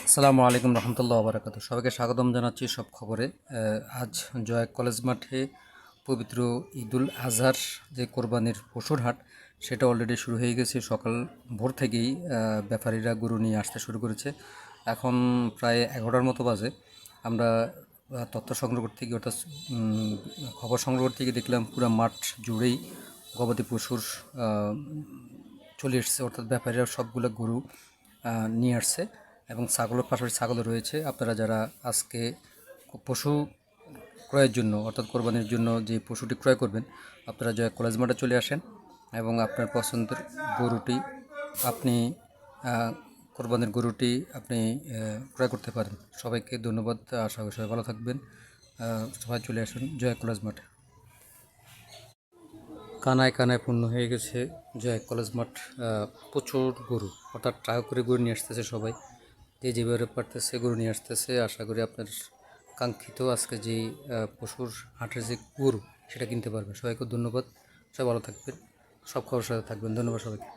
আসসালামু আলাইকুম রহমতুল্লাহ বারাকাতু। সবাইকে স্বাগতম জানাচ্ছি সব খবরে। আজ জয় কলেজ মাঠে পবিত্র ঈদুল আজহার যে কোরবানির পশুর হাট, সেটা অলরেডি শুরু হয়ে গেছে। সকাল ভোর থেকেই ব্যাপারীরা গরু নিয়ে আসতে শুরু করেছে। এখন প্রায় 11টার মতো বাজে। আমরা তথ্য সংগ্রহ করতে গিয়ে, অর্থাৎ খবর সংগ্রহ করতে গিয়ে দেখলাম পুরো মাঠ জুড়েই গবাদি পশুর চলে এসছে, অর্থাৎ ব্যাপারীরা সবগুলো গরু নিয়ে আসছে এবং ছাগলের পাশাপাশি ছাগলও রয়েছে। আপনারা যারা আজকে পশু ক্রয়ের জন্য, অর্থাৎ কোরবানির জন্য যে পশুটি ক্রয় করবেন, আপনারা জয় কলেজ মাঠে চলে আসেন এবং আপনার পছন্দের গরুটি আপনি কোরবানির গরুটি আপনি ক্রয় করতে পারেন। সবাইকে ধন্যবাদ। আশা করি সবাই ভালো থাকবেন। সবাই চলে আসুন জয় কলেজ মাঠে। কানায় কানায় পূর্ণ হয়ে গেছে জয় কলেজ মাঠ। প্রচুর গরু, অর্থাৎ ট্রাক করে গরু নিয়ে আসতেছে সবাই, যে যেভাবে পারতেছে গরু নিয়ে আসতেছে। আশা করি আপনার কাঙ্ক্ষিত আজকে যে পশুর হাটের যে গরু, সেটা কিনতে পারবেন। সবাইকে ধন্যবাদ। সবাই ভালো থাকবেন, সব খবর সাথে থাকবেন। ধন্যবাদ সবাইকে।